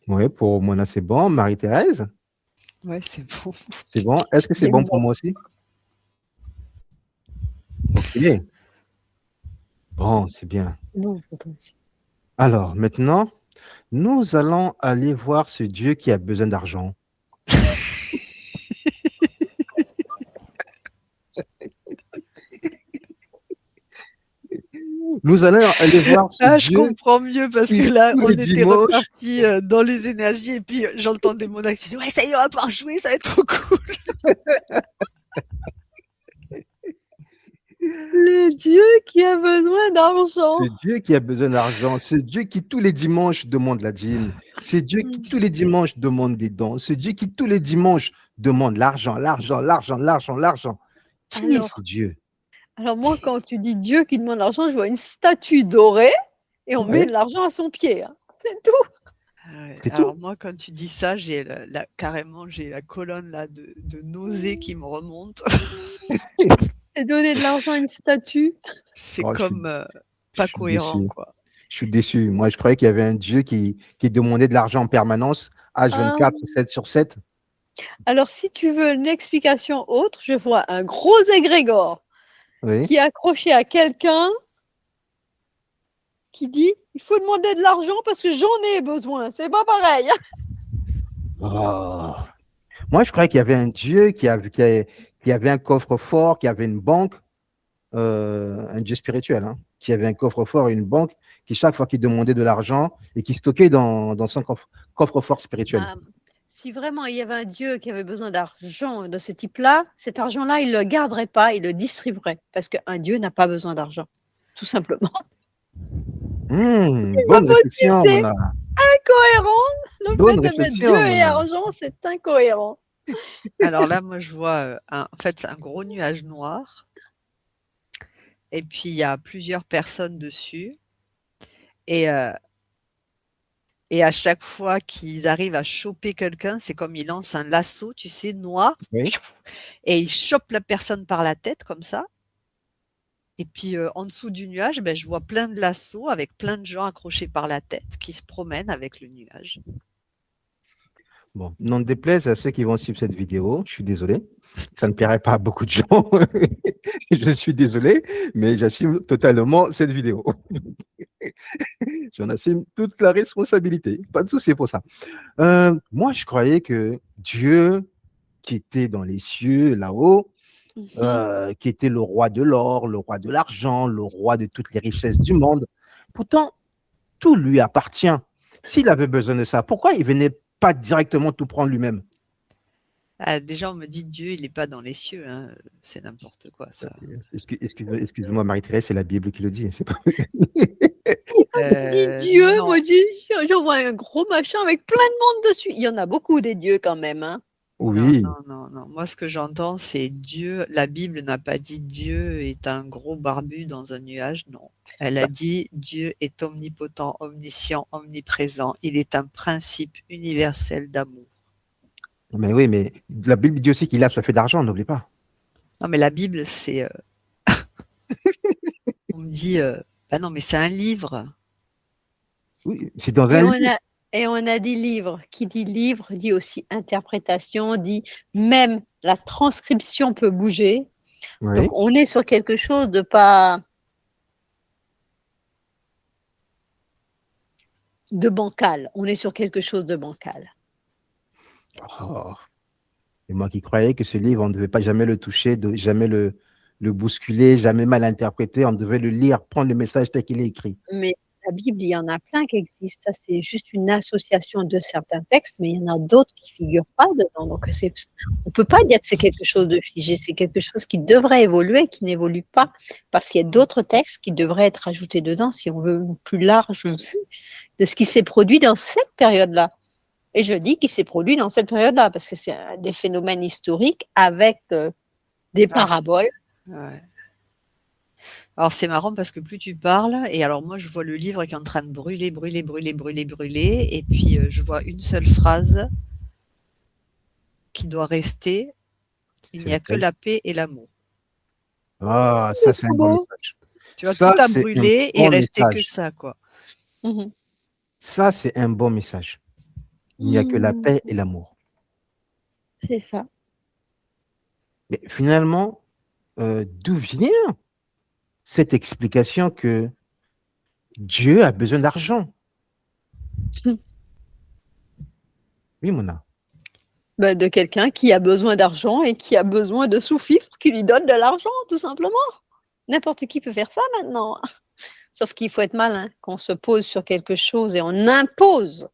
Oui, pour Mona, c'est bon. Marie-Thérèse, Ouais, c'est bon. c'est bon. Est-ce que c'est bon pour moi aussi? Ok. Bon, c'est bien. Non, Alors, maintenant, nous allons aller voir ce Dieu qui a besoin d'argent. Nous allons aller voir ce Ah, je Dieu comprends mieux parce que qui, là, tous on les était dimanches, reparti dans les énergies et puis j'entendais mon acte qui disait ouais, ça y est, on va pouvoir jouer, ça va être trop cool. le Dieu qui a besoin d'argent. ce Dieu qui a besoin d'argent, ce Dieu qui tous les dimanches demande la dîme, ce Dieu qui tous les dimanches demande des dons, ce Dieu qui tous les dimanches demande l'argent, l'argent, l'argent, l'argent, l'argent. Qui est ce Alors, Dieu? alors moi, quand tu dis Dieu qui demande l'argent, je vois une statue dorée et on met Oui, de l'argent à son pied, hein. C'est tout. Ah ouais, c'est alors tout. moi, quand tu dis ça, j'ai carrément j'ai la colonne là de nausées qui me remonte. Et donner de l'argent à une statue. C'est Oh, comme je pas suis cohérent, déçu. quoi. Je suis déçu. Moi, je croyais qu'il y avait un Dieu qui demandait de l'argent en permanence, Ah, H24, 7 sur 7. alors, si tu veux une explication autre, je vois un gros égrégore Oui. qui est accroché à quelqu'un qui dit il faut demander de l'argent parce que j'en ai besoin. C'est pas pareil, hein. Oh. Moi, je croyais qu'il y avait un Dieu qui avait un coffre-fort, qui avait une banque, un Dieu spirituel, hein, qui avait un coffre-fort et une banque qui, chaque fois qu'il demandait de l'argent et qui stockait dans son coffre-fort spirituel. Bah, si vraiment il y avait un Dieu qui avait besoin d'argent de ce type-là, cet argent-là, il ne le garderait pas, il le distribuerait. Parce qu'un Dieu n'a pas besoin d'argent, tout simplement. C'est pas Bonne possible, réflexion, c'est Mona. incohérent. Le fait Bonne de mettre Dieu réflexion, et Mona. argent, c'est incohérent. Alors là, moi, je vois en fait, c'est un gros nuage noir et puis il y a plusieurs personnes dessus et et à chaque fois qu'ils arrivent à choper quelqu'un, c'est comme ils lancent un lasso, tu sais, noir, Oui. et ils chopent la personne par la tête comme ça. Et puis en dessous du nuage, ben, je vois plein de lassos avec plein de gens accrochés par la tête qui se promènent avec le nuage. Bon, n'en déplaise à ceux qui vont suivre cette vidéo, je suis désolé. Ça ne plairait pas à beaucoup de gens. Je suis désolé, mais j'assume totalement cette vidéo. J'en assume toute la responsabilité. Pas de souci pour ça. Moi, je croyais que Dieu, qui était dans les cieux, là-haut, Mhm. qui était le roi de l'or, le roi de l'argent, le roi de toutes les richesses du monde. Pourtant, tout lui appartient. S'il avait besoin de ça, pourquoi il venait pas directement tout prendre lui-même? Ah, déjà, on me dit Dieu, il n'est pas dans les cieux, hein. C'est n'importe quoi ça. Excuse-moi, Marie-Thérèse, c'est la Bible qui le dit. C'est pas... Dit Dieu, Non, moi j'en vois un gros machin avec plein de monde dessus. Il y en a beaucoup des dieux quand même, hein. non, Oui, non, non, non. Moi, ce que j'entends, c'est Dieu. La Bible n'a pas dit Dieu est un gros barbu dans un nuage, non. Elle a dit Dieu est omnipotent, omniscient, omniprésent. Il est un principe universel d'amour. mais oui, mais la Bible dit aussi qu'il a soif d'argent, n'oublie pas. Non, mais la Bible, c'est. On me dit, bah non, mais c'est un livre. Oui, c'est dans Et un on livre. a, et on a dit livre. Qui dit livre dit aussi interprétation, dit même la transcription peut bouger. Oui. Donc on est sur quelque chose de pas de bancal. On est sur quelque chose de bancal. Oh. Et moi qui croyais que ce livre, on ne devait pas jamais le toucher, jamais le bousculer, jamais mal interpréter. On devait le lire, prendre le message tel qu'il est écrit. Mais la Bible, il y en a plein qui existent. Ça, c'est juste une association de certains textes, mais il y en a d'autres qui ne figurent pas dedans. Donc, on ne peut pas dire que c'est quelque chose de figé. C'est quelque chose qui devrait évoluer, qui n'évolue pas, parce qu'il y a d'autres textes qui devraient être ajoutés dedans si on veut une plus large vue de ce qui s'est produit dans cette période-là. Et je dis qu'il s'est produit dans cette période-là, parce que c'est des phénomènes historiques avec des Ah, paraboles. ouais. Alors c'est marrant parce que plus tu parles, et alors moi je vois le livre qui est en train de brûler, brûler, brûler, brûler, brûler, et puis je vois une seule phrase qui doit rester, il C'est n'y a que lequel? la paix et l'amour. Ah, ça, C'est c'est un trop bon beau. message. Tu vois, tout Ça, a c'est un brûlé et il bon restait que message. ça, quoi. Mhm. Ça, c'est un bon message. Il n'y a que la paix et l'amour. C'est ça. Mais finalement, d'où vient cette explication que Dieu a besoin d'argent? Oui, Mona. Ben, de quelqu'un qui a besoin d'argent et qui a besoin de sous-fifres qui lui donnent de l'argent, tout simplement. N'importe qui peut faire ça maintenant. Sauf qu'il faut être malin, qu'on se pose sur quelque chose et on impose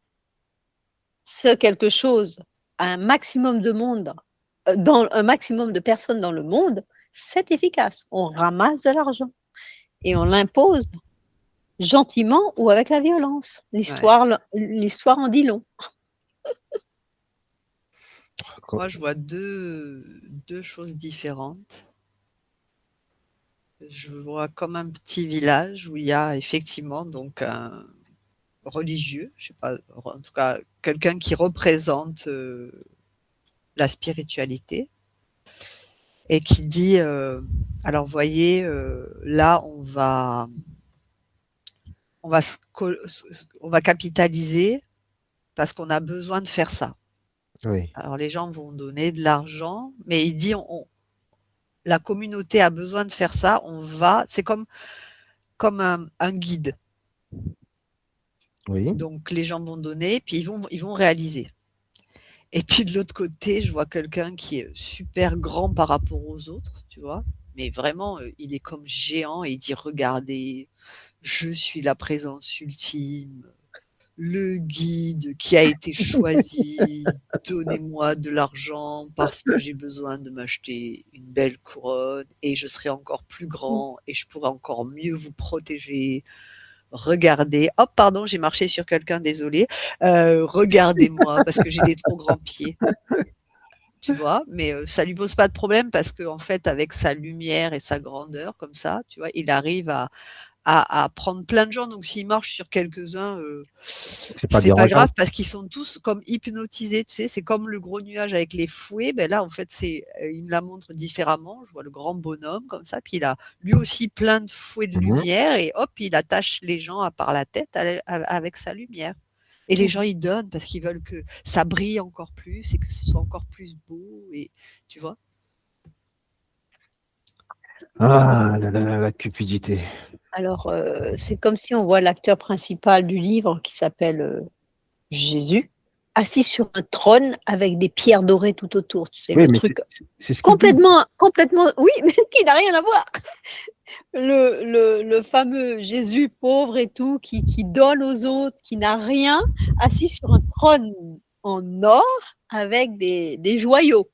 ce quelque chose à un maximum de monde, dans un maximum de personnes dans le monde, c'est efficace. On ramasse de l'argent et on l'impose gentiment ou avec la violence. L'histoire en dit long. Moi, je vois deux choses différentes. Je vois comme un petit village où il y a effectivement donc un religieux, je sais pas, en tout cas quelqu'un qui représente la spiritualité et qui dit alors voyez là on va on va capitaliser parce qu'on a besoin de faire ça. Oui, Alors les gens vont donner de l'argent, mais il dit la communauté a besoin de faire ça, c'est comme un guide. oui. Donc les gens vont donner, puis ils vont réaliser. Et puis de l'autre côté, je vois quelqu'un qui est super grand par rapport aux autres, tu vois. Mais vraiment, il est comme géant et il dit, regardez, je suis la présence ultime, le guide qui a été choisi, donnez-moi de l'argent parce que j'ai besoin de m'acheter une belle couronne et je serai encore plus grand et je pourrai encore mieux vous protéger. Regardez, hop, pardon, j'ai marché sur quelqu'un, désolé. Regardez-moi parce que j'ai des trop grands pieds. Tu vois, mais ça lui pose pas de problème parce que en fait, avec sa lumière et sa grandeur comme ça, tu vois, il arrive à prendre plein de gens. Donc s'il marche sur quelques-uns, C'est pas c'est pas dérangeant. grave parce qu'ils sont tous comme hypnotisés, tu sais? C'est comme le gros nuage avec les fouets, ben là, en fait, il me la montre différemment. Je vois le grand bonhomme comme ça, puis il a lui aussi plein de fouets de Mhm. lumière et hop, il attache les gens à par la tête avec sa lumière. Et les gens, ils donnent parce qu'ils veulent que ça brille encore plus et que ce soit encore plus beau et tu vois? Ah, la cupidité. Alors, c'est comme si on voit l'acteur principal du livre qui s'appelle Jésus, assis sur un trône avec des pierres dorées tout autour. Tu sais, Oui, le mais truc c'est ce qu'ils disent. complètement, oui, mais qui n'a rien à voir. Le fameux Jésus pauvre et tout, qui donne aux autres, qui n'a rien, assis sur un trône en or avec des joyaux.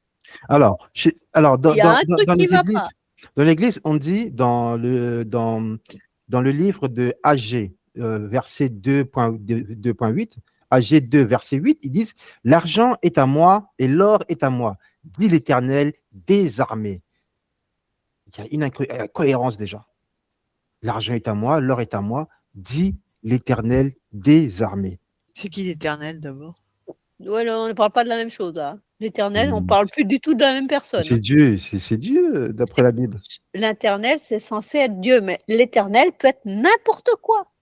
Alors, alors Il y a un truc dans qui les va églises, pas. on dit dans le livre de Agé, verset 2.8, Agé 2, verset 8, ils disent: l'argent est à moi et l'or est à moi, dit l'Éternel des armées. Il y a une incohérence déjà. L'argent est à moi, l'or est à moi, dit l'Éternel des armées. C'est qui l'Éternel d'abord? Ouais, on ne parle pas de la même chose, là. L'Éternel, on ne Et parle plus du tout de la même personne. c'est Dieu, d'après la Bible. L'Éternel, c'est censé être Dieu, mais l'Éternel peut être n'importe quoi.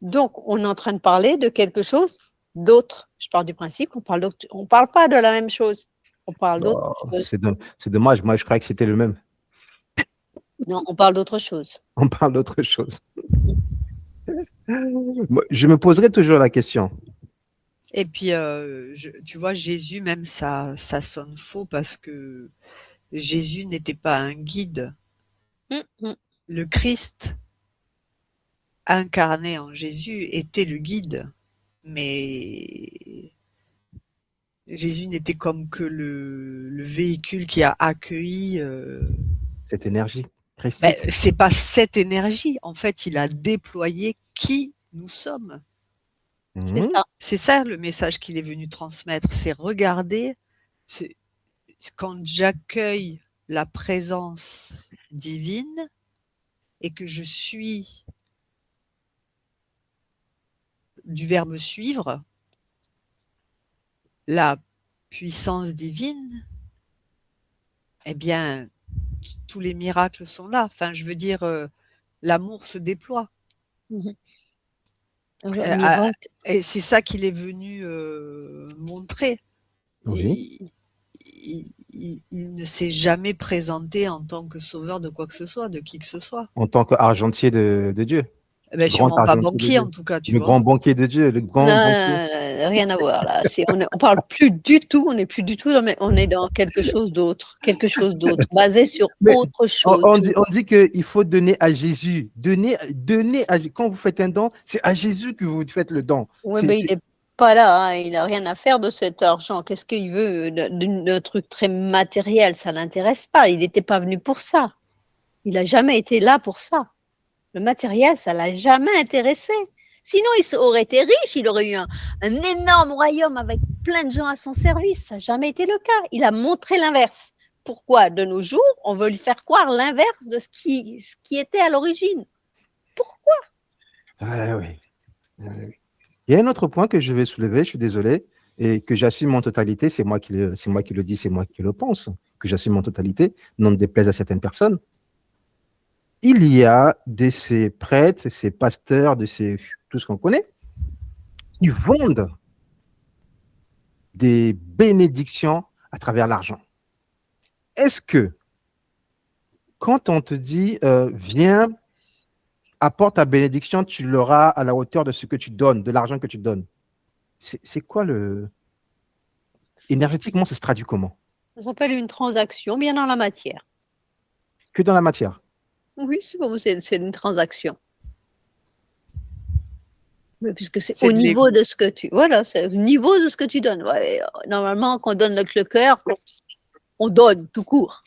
Donc, on est en train de parler de quelque chose d'autre. Je pars du principe qu'on on parle pas de la même chose. On parle d'autre Oh, chose. c'est dommage, moi je croyais que c'était le même. Non, on parle d'autre chose. On parle d'autre chose. Moi, je me poserai toujours la question. Et puis, tu vois, Jésus, même ça sonne faux parce que Jésus n'était pas un guide. Hum, hum. Le Christ incarné en Jésus était le guide, mais Jésus n'était comme que le véhicule qui a accueilli. Cette énergie Ben, christique. c'est pas cette énergie. En fait, il a déployé qui nous sommes. C'est Mhm. ça. C'est ça le message qu'il est venu transmettre. C'est regarder, c'est quand j'accueille la présence divine et que je suis du verbe suivre, la puissance divine, eh bien, tous les miracles sont là. Enfin, je veux dire, l'amour se déploie. Mhm. Omnivote. Et c'est ça qu'il est venu montrer. Oui. Il ne s'est jamais présenté en tant que sauveur de quoi que ce soit, de qui que ce soit. En tant qu'argentier de Dieu. Ben, Grand sûrement pas argentier de banquier Dieu. en tout cas, tu Le vois. grand banquier de Dieu, le Non, grand banquier. rien à voir là. On parle plus du tout, on n'est plus du tout on est dans quelque chose d'autre, basé sur Mais autre chose. on dit qu'il faut donner à Jésus. Quand vous faites un don, c'est à Jésus que vous faites le don. Oui, mais il n'est pas là, hein, il n'a rien à faire de cet argent. Qu'est-ce qu'il veut d'un truc très matériel? Ça ne l'intéresse pas. Il n'était pas venu pour ça. Il n'a jamais été là pour ça. Le matériel, ça ne l'a jamais intéressé. Sinon, il aurait été riche, il aurait eu un énorme royaume avec plein de gens à son service. Ça n'a jamais été le cas. Il a montré l'inverse. Pourquoi, de nos jours, on veut lui faire croire l'inverse de ce qui était à l'origine? Pourquoi? Oui. Il y a un autre point que je vais soulever, je suis désolé, et que j'assume en totalité, c'est moi qui le dis, c'est moi qui le pense, que j'assume en totalité, non déplaise à certaines personnes. Il y a de ces prêtres, ces pasteurs, tout ce qu'on connaît, qui vendent des bénédictions à travers l'argent. Est-ce que quand on te dit viens, apporte ta bénédiction, tu l'auras à la hauteur de ce que tu donnes, de l'argent que tu donnes, c'est quoi énergétiquement, ça se traduit comment? Ça s'appelle une transaction, bien dans la matière. Que dans la matière? Oui, c'est une transaction. Mais puisque c'est C'est au de niveau l'ego. de ce que tu. Voilà, c'est au niveau de ce que tu donnes. Ouais, normalement, quand on donne avec le cœur, on donne tout court.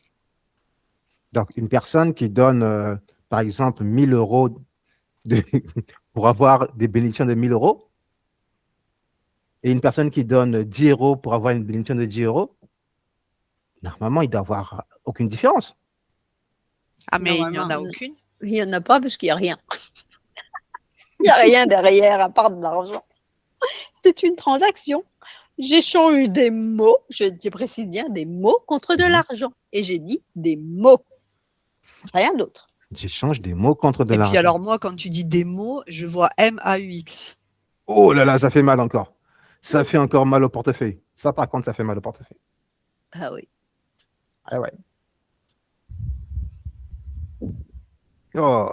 Donc, une personne qui donne, par exemple, 1 000 € pour avoir des bénédictions de 1 000 € et une personne qui donne 10 € pour avoir une bénédiction de 10 €, normalement, il doit y avoir aucune différence. Ah, mais il n'y en a Normalement, aucune. il n'y en a pas parce qu'il n'y a rien. Il n'y a rien derrière à part de l'argent. C'est une transaction. J'échange des mots, je précise bien des mots contre de l'argent. Et j'ai dit des mots. Rien d'autre. J'échange des mots contre de Et puis l'argent. alors moi, quand tu dis des mots, je vois MAUX. Oh là là, ça fait mal encore. Ça fait encore mal au portefeuille. Ça, par contre, ça fait mal au portefeuille. Ah oui. Ah ouais. Oh.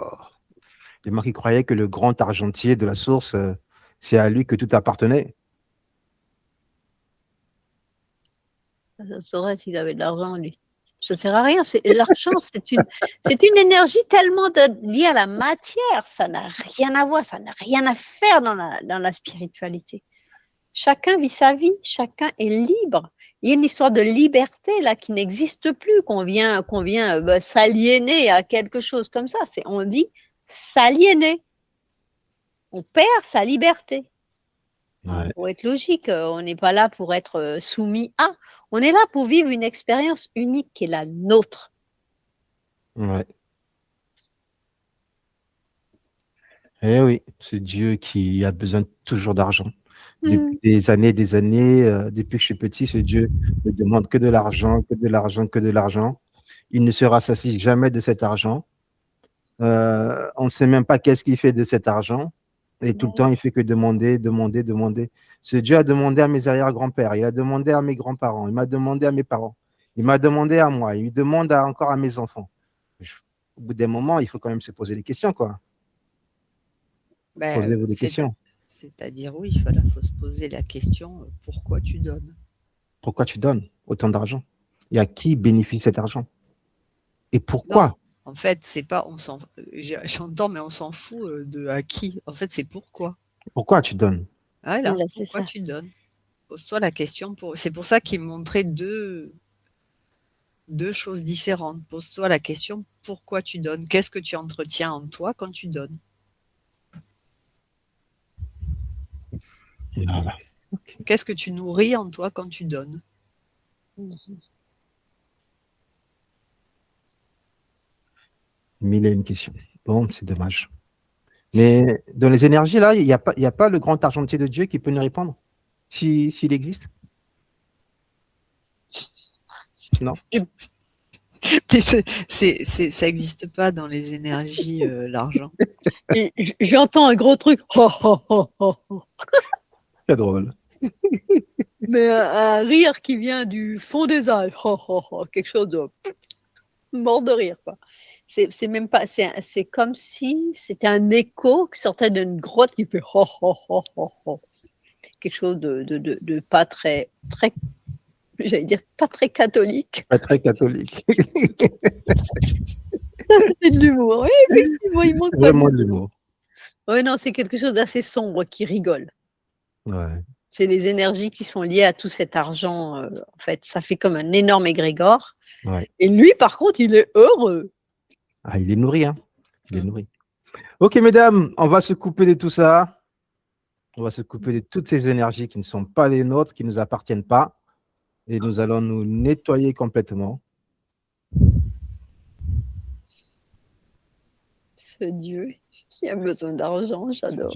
Et moi qui croyais que le grand argentier de la source, c'est à lui que tout appartenait. Ça saurait s'il avait de l'argent, lui. Ça ne sert à rien. L'argent, c'est une énergie tellement liée à la matière. Ça n'a rien à voir, ça n'a rien à faire dans la spiritualité. Chacun vit sa vie, chacun est libre. Il y a une histoire de liberté là qui n'existe plus, qu'on vient s'aliéner à quelque chose comme ça. On dit s'aliéner. On perd sa liberté. Ouais. Pour être logique, on n'est pas là pour être soumis à. On est là pour vivre une expérience unique qui est la nôtre. Ouais. Eh oui, c'est Dieu qui a besoin toujours d'argent. Depuis des années, depuis que je suis petit, ce Dieu ne demande que de l'argent, que de l'argent, que de l'argent. Il ne se rassasie jamais de cet argent. On ne sait même pas qu'est-ce qu'il fait de cet argent. Et tout le temps, il fait que demander, demander, demander. Ce Dieu a demandé à mes arrière-grands-pères, il a demandé à mes grands-parents, il m'a demandé à mes parents, il m'a demandé à moi, il demande encore à mes enfants. Au bout d'un moment, il faut quand même se poser des questions, quoi. Posez-vous des questions. C'est-à-dire, oui, il faut se poser la question, pourquoi tu donnes? Pourquoi tu donnes autant d'argent? Et à qui bénéficie cet argent? Et pourquoi? Non, en fait, c'est pas, j'entends, mais on s'en fout de à qui. En fait, c'est pourquoi. Pourquoi tu donnes? Voilà, Voilà, pourquoi ça. tu donnes? Pose-toi la question. C'est pour ça qu'il montrait deux choses différentes. Pose-toi la question, pourquoi tu donnes? Qu'est-ce que tu entretiens en toi quand tu donnes? Voilà. Okay. Qu'est-ce que tu nourris en toi quand tu donnes? Mille et une questions. Bon, c'est dommage. Mais dans les énergies, là, il n'y a pas le grand argentier de Dieu qui peut nous répondre, s'il existe? Non. Ça n'existe pas dans les énergies, l'argent. Et j'entends un gros truc. Ho, ho, ho, ho, ho. C'est drôle. Mais un rire qui vient du fond des âges. Ho, ho, ho. Quelque chose de mort de rire, quoi. C'est même pas. C'est comme si c'était un écho qui sortait d'une grotte qui fait ho, ho, ho, ho, ho. Quelque chose de pas très, très, j'allais dire, pas très catholique. Pas très catholique. C'est de l'humour. Oui, effectivement, il manque pas Vraiment de de l'humour. l'humour. Oui, non, c'est quelque chose d'assez sombre qui rigole. Ouais. C'est les énergies qui sont liées à tout cet argent. En fait, ça fait comme un énorme égrégore. Ouais. Et lui, par contre, il est heureux. Ah, il est nourri, hein. Il est Mm. nourri. Ok, mesdames, on va se couper de tout ça. On va se couper de toutes ces énergies qui ne sont pas les nôtres, qui ne nous appartiennent pas. Et nous allons nous nettoyer complètement. Ce Dieu qui a besoin d'argent, j'adore.